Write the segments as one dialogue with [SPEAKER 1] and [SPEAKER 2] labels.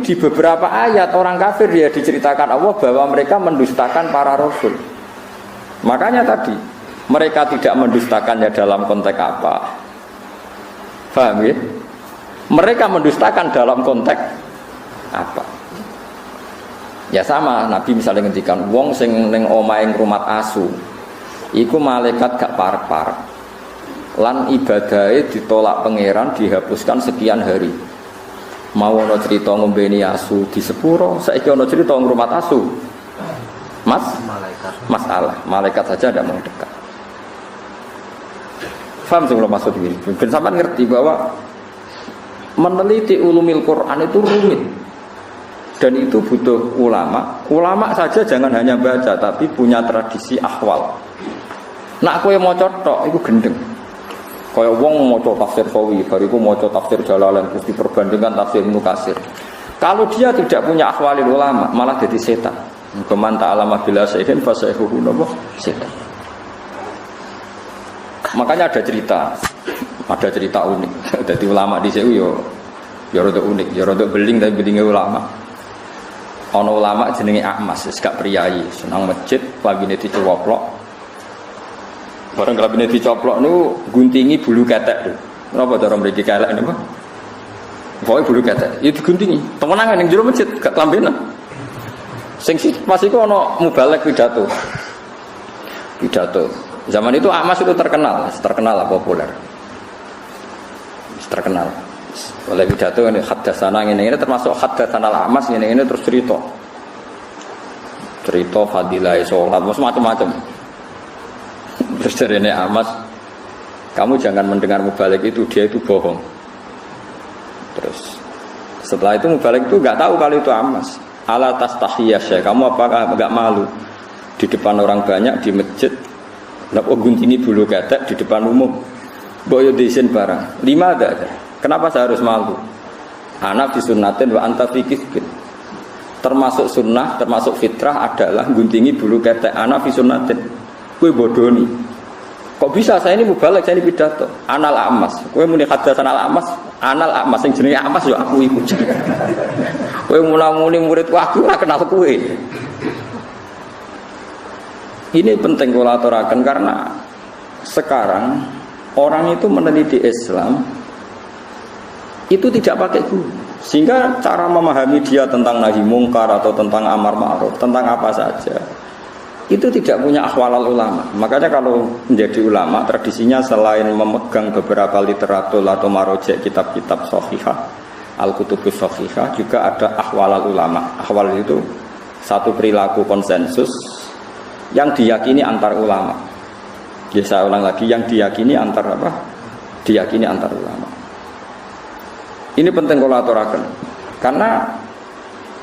[SPEAKER 1] di beberapa ayat orang kafir ya diceritakan Allah bahwa mereka mendustakan para rasul. Makanya tadi mereka tidak mendustakannya dalam konteks apa? Paham ya? Mereka mendustakan dalam konteks apa? Ya sama, Nabi misalnya ngendikan wong sing ning omahe ngrumat asu, iku malaikat gak parek-parek. Lan ibadahe ditolak pangeran dihapuskan sekian hari. Mau ana cerita ngombeni asu di sepuro, saiki ana cerita ngrumat asu. Masalah, malaikat saja tidak mau dekat. Faham sih kalau maksud ini? Ben sampean ngerti bahwa meneliti ulumil Quran itu rumit. Dan itu butuh ulama. Ulama saja jangan hanya baca, tapi punya tradisi ahwal. Nak kowe maca tok iku gendeng. Kaya wong maca tafsir Sawi, bariku maca tafsir Jalalain terus diperbandingkan tafsir Ibnu Katsir. Kalau dia tidak punya ahwalil ulama, malah jadi setan. Keman ta'alama bila sayyidin fa sayhuhu nabo setan. Makanya ada cerita unik. Jadi ulama di sini ya rada unik, ya rada beling tapi belingnya ulama. Ono ulama jenenge Ahmas, wis gak priyayi, senang masjid, labine dicoplok. Bareng labine dicoplok niku guntingi bulu ketek lho. Napa cara mriki kelek niku? Pokoke bulu ketek, ya diguntingi. Temenan ning jero masjid, gak kelambenan. Sing pas iku ono mubalek pidato. Zaman itu Ahmas itu terkenal lah populer. Terkenal. Oleh pidato ini haddatsana ini termasuk haddatsana al-Ahmas ini terus cerita fadilah sholat macam-macam. Terus dari ini Ahmas, kamu jangan mendengar mubalik itu, dia itu bohong. Terus setelah itu mubalik itu nggak tahu kalau itu Ahmas. Ala tastahiyya syekh, kamu apakah nggak malu di depan orang banyak di masjid? Napa guntingi bulu ketek di depan umum? Boyo desain barang. 5 ada. Kenapa saya harus malu? Anak disunnatin wa anta fikih. Termasuk sunnah, termasuk fitrah adalah guntingi bulu ketek. Anak disunnatin. Kowe bodoni. Kok bisa saya ini mubalek, saya ini pidato. Anal Amas. Kowe muni haddatsan al Amas, anal Amas sing jenenge Amas yo aku iku. Kowe muni murid aku ora kenal kowe. Ini penting kula aturaken karena sekarang orang itu meneliti Islam itu tidak pakai guru, sehingga cara memahami dia tentang nahi mungkar atau tentang amar ma'ruf, tentang apa saja itu tidak punya ahwalal ulama. Makanya kalau menjadi ulama tradisinya selain memegang beberapa literatur atau marojek kitab-kitab sahihah, al-kutubus sahihah, juga ada ahwalal ulama. Ahwal itu satu perilaku konsensus yang diyakini antar ulama. Ya, saya ulang lagi, yang diyakini antar apa? Diyakini antar ulama. Ini penting kalau aturaken. Karena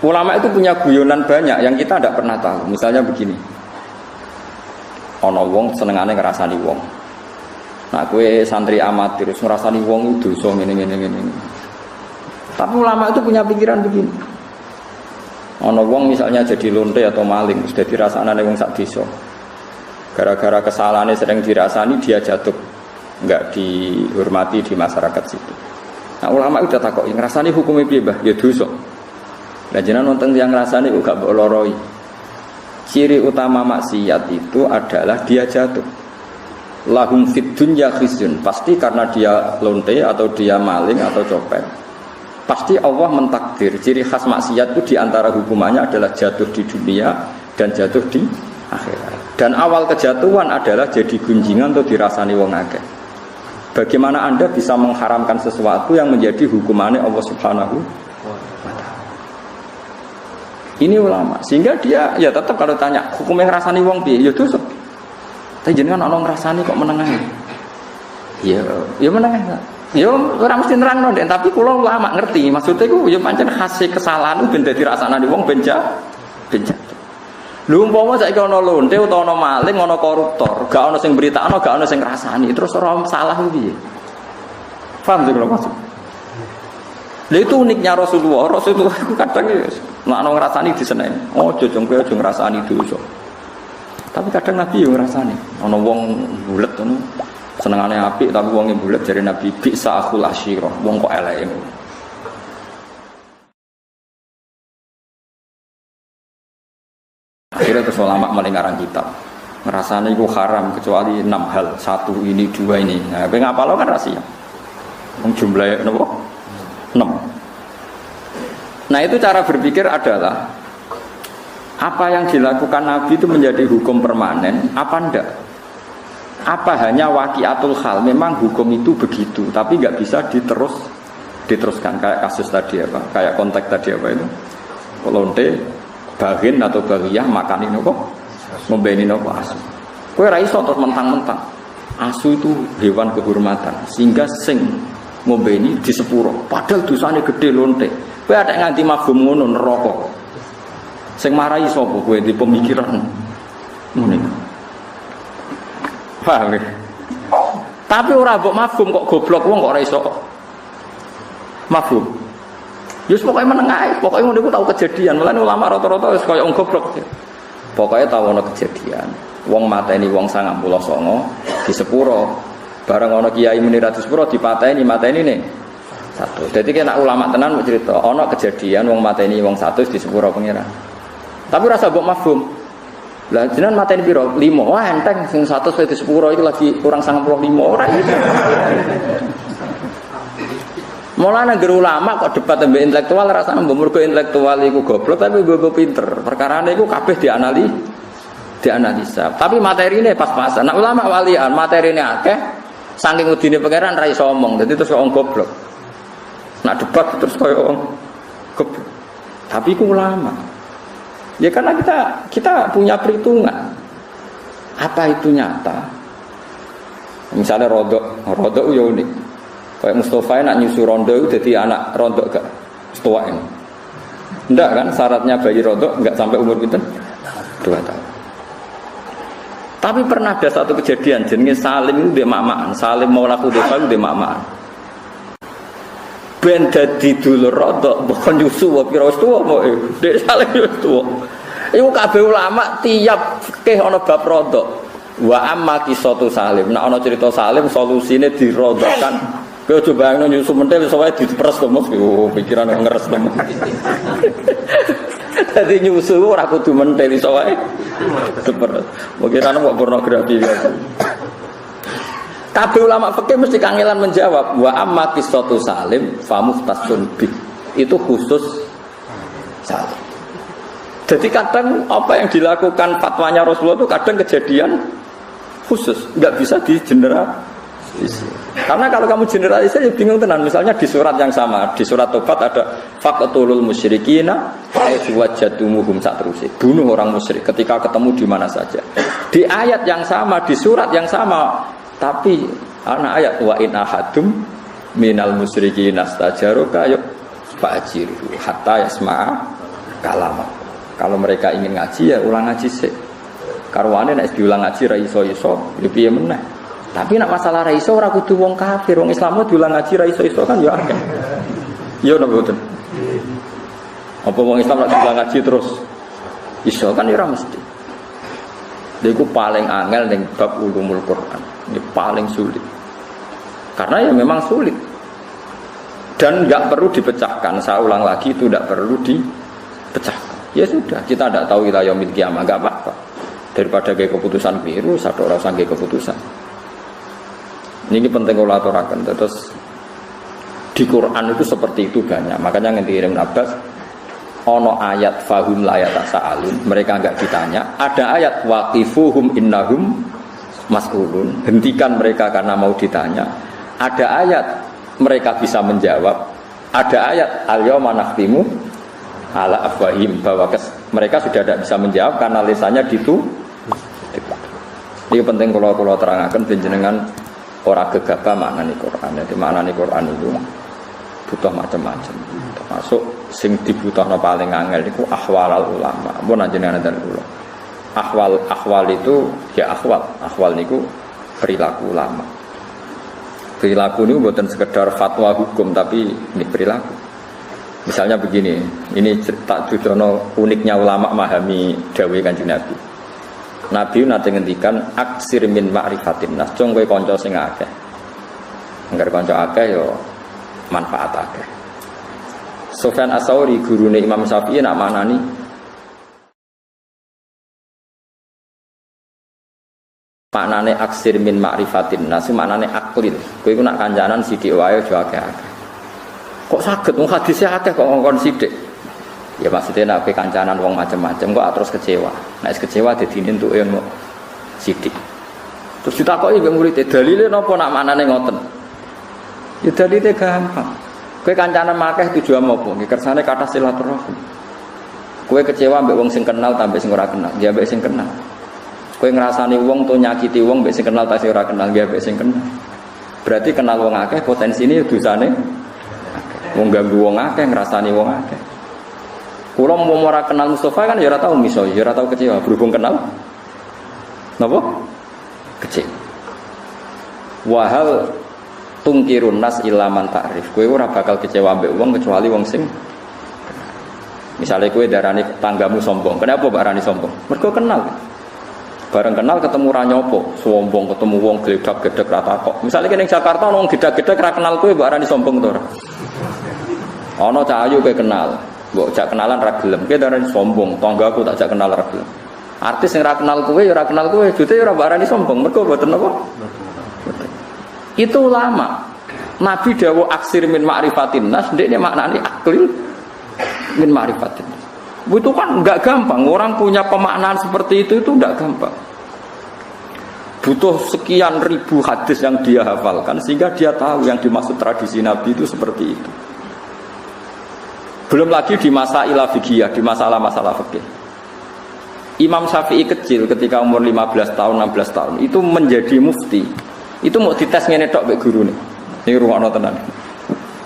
[SPEAKER 1] ulama itu punya guyonan banyak yang kita tidak pernah tahu. Misalnya begini. Ana wong senengane ngrasani wong. Nah, kowe santri amatir terus ngrasani wong itu dosa ngene. Tapi ulama itu punya pikiran begini. Ana wong misalnya jadi lonte atau maling, terus dadi rasane wong sak desa. Gara-gara kesalahannya sering dirasani, dia jatuh, enggak dihormati di masyarakat situ. Nah, ulama udah takoki, ngrasani hukumnya piye, Mbah? Ya dosa. Lah jenengan nonton yang ngrasani kok gak mbok loroi. Ciri utama maksiat itu adalah dia jatuh. Lahum fid dunya khizyun. Pasti karena dia lonte atau dia maling atau copet. Pasti Allah mentakdir. Ciri khas maksiat itu diantara hukumannya adalah jatuh di dunia dan jatuh di akhirat. Dan awal kejatuhan adalah jadi gunjingan atau dirasani wong akeh. Bagaimana Anda bisa mengharamkan sesuatu yang menjadi hukumannya Allah Subhanahu wa ta'ala? Ini ulama. Sehingga dia ya tetap kalau tanya hukumnya ngrasani wong piye? Ya dosa. Tapi jenengan ana ngrasani kok menengah. Ya menengah. Ya ora mesti nerangno, tapi kula ulama ngerti. Maksudnya iku ya pancen khase kesalahan ben dadi rasane wong ben jatuh. Lho umpama saiki ana lonte utawa ana maling, ana koruptor, gak ana sing beritakno, gak ana sing ngrasani, terus ora salah piye? Paham sih kalau maksud? Lha itu uniknya Rasulullah itu kadang ya nek ana ngrasani diseneni. Oh, jojong kowe aja ngrasani dosa. Tapi kadang Nabi yo ngrasani. Ana wong bulet ngono, senengane apik tapi wonge bulet jare Nabi bisa akhul asyirah, wong kok eleke. Akhirnya terus ulama mulai ngarang kitab. Ngerasane iku haram kecuali 6 hal. 1 ini, 2 ini. Nah, kowe ngapalo kan rahasia. Wong jumlahe napa? 6. Nah, itu cara berpikir adalah apa yang dilakukan Nabi itu menjadi hukum permanen apa enggak? Apa hanya waqiatul hal, memang hukum itu begitu, tapi nggak bisa diteruskan kayak kasus tadi apa, kayak konteks tadi apa itu, lonte, bagin atau bagiyah makan ini kok, ngombeni nopo asu. Kowe ra iso terus mentang-mentang asu itu hewan kehormatan, sehingga sing ngombeni di sepuro, padahal dosane gede lonte. Kowe ada nganti mafhum ngono neraka. Sing marahi sapa kowe di pemikiran ngene. Paham ya? Tapi ora mbok mafhum kok goblok wong kok ora iso mafhum. Yus pokoke meneng ae, pokoke ngono iku tau kejadian. Mulane ulama rata-rata wis koyo wong goblok. Pokoke tau ono kejadian. Wong mateni wong 99 di sepuro. Bareng ana kiai muni ra di sepuro dipateni nih. Satu. Jadi kena ulama tenan mau cerita, ono kejadian wong mateni wong 100 di sepuro pengiran. Tapi rasa mbok mafhum. Lah jenengan mateni piro? 5. Wah enteng sing 100 di sepuro iki lagi kurang 95 ora iki. Mulane ngger ulama kok debat mbek intelektual rasane mbok mergo intelektual iku goblok tapi mbok pinter. Perkarane iku kabeh dianalisa. Tapi materine pas-pasan. Nah ulama walian materine akeh saking udine pangeran ra iso omong. Dadi terus kok goblok. Nak debat terus koyo wong goblok. Tapi ku ulama. Ya karena kita punya perhitungan. Apa itu nyata? Misalnya rodok ya unik. Kayak Mustafa nak nyusu rondo itu jadi anak rodok gak setua ini. Enggak kan syaratnya bayi rodok enggak sampai umur kita 2 tahun. Tapi pernah ada satu kejadian jenenge Salim itu dia mamaan. Salim Maula Hudzaifah itu dia mamaan. Ben dadi dulur rodok bukan nyusu wae pira wis tuwa kok. Dek Salim wis tuwa. Iku kabeh ulama tiap fikih ana bab rodok. Wa amma qisatu Salim. Nek ana cerita Salim solusine dirodokkan. Kowe coba bayangno nyusu mentel iso wae diperes to Mas. Oh, pikiran ngeres to. Dadi nyusu ora kudu mentel iso wae diperes. Pikiran kok pornografi. Kabeh ulama fikih mesti kangelan menjawab wa amma qisatu Salim fa muhtasun bi. Itu khusus Salim. Jadi kadang apa yang dilakukan fatwanya Rasulullah itu kadang kejadian khusus, enggak bisa digeneralisir. Karena kalau kamu generalisir ya bingung tenan. Misalnya di surat yang sama, di surat Tobat ada faqtulul musyrikina haitsu wajadtumuhum satrusih. Bunuh orang musyrik ketika ketemu di mana saja. Di ayat yang sama, di surat yang sama, tapi anak ayat wa in ahadum minal musyrikin astajaruka yuk fa'jiru hatta yasma'a kalama. Kalau mereka ingin ngaji ya ulang ngaji sih. Karwane nek diulang ngaji ra iso-iso ya piye meneh. Tapi nek masalah ra iso ora kudu wong kafir, wong Islam diulang ngaji ra iso-iso kan ya akeh. Ya napa boten? Apa wong Islam nek diulang ngaji terus iso kan ya ora mesti. Lha iku paling angel ning bab ulumul Quran. Ini paling sulit. Karena ya memang sulit. Dan enggak perlu dipecahkan. Saya ulang lagi itu enggak perlu dipecahkan. Ya sudah, kita tidak tahu ila yaumil qiyamah, enggak apa-apa. Daripada kayak keputusan biru, satu orang sanggih keputusan. Ini penting kalau aturakan. Terus di Quran itu seperti itu banyak. Makanya nganti Ibnu Abbas ono ayat fahum la yatasaalun, mereka enggak ditanya. Ada ayat waqifuhum innahum mas'ulun, hentikan mereka karena mau ditanya. Ada ayat mereka bisa menjawab. Ada ayat al-yauma nakhtimu ala afwahim, bahwa mereka sudah tidak bisa menjawab karena lisannya ditutup. Ini penting kalau terangkan penjenengan orang gegabah maknani Quran. Jadi maknani Quran itu butuh macam-macam. Termasuk sing dibutuhno paling angel itu ahwalul ulama. Mun jenengan dan kula. Ahwal itu ya ahwal niku perilaku ulama. Perilaku ini bukan sekedar fatwa hukum tapi ini perilaku. Misalnya begini, ini tak dudono uniknya ulama memahami dawuh Kanjeng Nabi. Nabi nate ngendikan aksir min ma'rifatin nas, cung kowe kanca sing akeh. Angger kanca akeh yo manfaat akeh. Sufyan Ats-Tsauri gurune Imam Syafi'i nak manani maknane aksir min ma'rifatin nas maknane aklil. Kowe iku nak kancanan sithik wae aja akeh-akeh. Kok saged wong hadise akeh kok ngongkon sithik. Ya maksudnya nek kancanan wong macam-macam kok terus kecewa. Nek kecewa dadi entuke yo sithik. Terus ditakoki mbek murid dalile napa nak maknane ngoten. Ya dalile gampang. Kowe kancanan akeh tujuan apa? Nggih kersane kathah silaturahim. Kowe kecewa mbek wong sing kenal tambah sing ora kenal, ya mbek sing kenal. Kowe ngrasani wong to nyakiti wong mbek sing kenal ta sing ora kenal, ya mbek sing kenal. Berarti kenal wong akeh potensine dosane akeh. Wong ganggu wong akeh ngrasani wong akeh. Kula mau ora kenal Mustafa kan ya ora tau miso, ya ora tau kecewa berhubung kenal. Napa? Kecewa. Wahal tungkirun nas ilaman ta'rif. Kowe ora bakal kecewa mbek wong kecuali wong sing misalnya kowe darani tanggamu sombong. Kenapa barani sombong? Mergo kenal. Bareng kenal ketemu ra nyopo, sombong ketemu wong gledak-gedek ra takok. Misalnya kene Jakarta wong gledak-gedek ra kenal kowe barani sombong to ora? Ana cah ayu kowe kenal. Mbok jak kenalan ra gelem, kowe darani sombong, tanggaku tak jak kenal ra gelem. Artis sing ra kenal kowe ya ora kenal kowe, jute ya ora barani sombong, mergo mboten apa? Itu ulama. Nabi dawuh aksir min ma'rifatin nas, ndekne maknane aklil min ma'rifatin. Itu kan enggak gampang, orang punya pemaknaan seperti itu enggak gampang. Butuh sekian ribu hadis yang dia hafalkan sehingga dia tahu yang dimaksud tradisi Nabi itu seperti itu. Belum lagi di masalah fikih, di masalah-masalah fikih. Imam Syafi'i kecil ketika umur 15 tahun, 16 tahun itu menjadi mufti. Itu mau dites ngene tok mbek gurune. Ini rungokno tenan.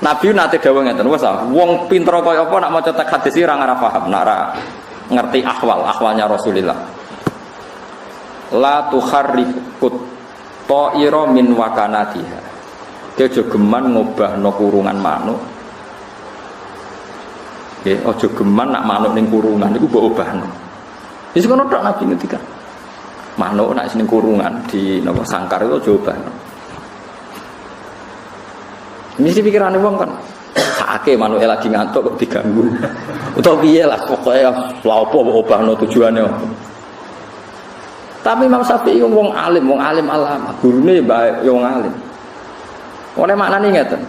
[SPEAKER 1] Nabi nate dawuh ngeten, wes wong pinter kaya apa nak maca teks hadis iki ora paham, nak ora ngerti ahwalnya Rasulullah. La tukharrikut ta'ira min wakanatiha. Aja geman ngobahno kurungan manuk. Nggih, aja geman nak manuk ning kurungan iku mbok obahno. Wis ngono tok Nabi ngendikan. Manuk nak sing kurungan di napa sangkar itu aja obahno. Mesti pikirane wong kan sakake manuke lagi ngantuk kok diganggu. Utawa piye lah pokoke lha opo obahno tujuane opo. Tapi Imam Syafi'i wong alim alama, gurune bae wong alim. Oleh maknane ngeten.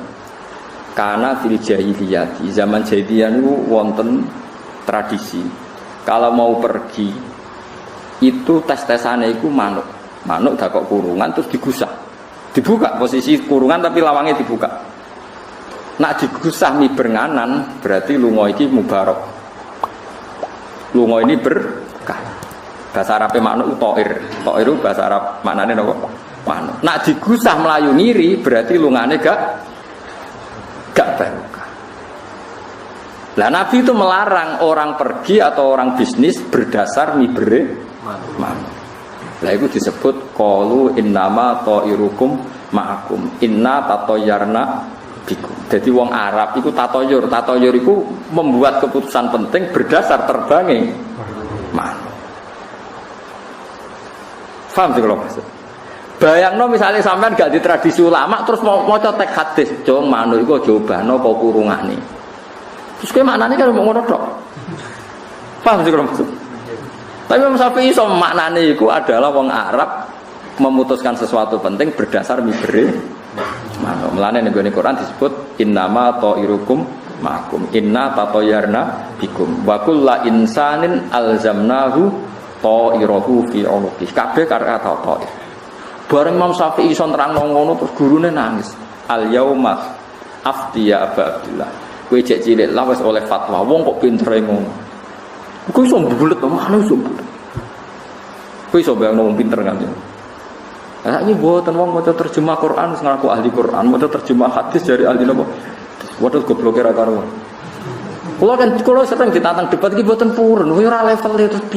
[SPEAKER 1] Karena fil jahiliyah, di zaman jahiliyah niku wonten tradisi. Kalau mau pergi itu tes-tesane iku manuk. Manuk dakok kurungan terus digusah. Dibuka posisi kurungan tapi lawangnya dibuka. Nak digusah miberangan berarti lunga iki mubarak. Lunga ini berkah. Bahasa Arabe manuk ta'ir. Ta'ir itu bahasa Arab maknane napa? Manuk. Nak digusah melayu ngiri berarti lungane gak barokah. Lah Nabi itu melarang orang pergi atau orang bisnis berdasar mibere manuk. Lah itu disebut qalu innama ta'irukum ma'akum inna tatoyarna bikum. Jadi wong Arab itu tatoyur itu membuat keputusan penting berdasar terbangnya manuk. Paham sih kalau maksud? Bayangno misalnya sampean gak di tradisi ulama terus mau teks hadis, jong manuk iku jobano apa kurungane. Terus kowe maknane kan mau ngono tok. Paham sih kalau maksud? Tapi Imam Syafi'i iso maknane iku adalah wong Arab memutuskan sesuatu penting berdasar mibere manuk. Mulane ning Quran disebut innama ta'irukum ma'akum inna tatoyarna bikum wa kullu insanin alzamnahu ta'irahu fi 'unuqi. Kabeh karo ta'ir. Bareng Imam Syafi'i iso nerangno ngono terus gurune nangis. Al yauma aftiya Aba Abdullah. Kowe cek cilik lah wis oleh fatwa. Wong kok pintere ngono. Kowe iso bulet to, mana iso bulet. Kowe iso bayangno wong pinter kan. Lah iki mboten wong maca terjemah Quran sing ngaku ahli Quran, maca terjemah hadis dari ahli napa? Waduh gobloke ra karo. Kula sering ditantang debat iki mboten purun, kowe ora level e terus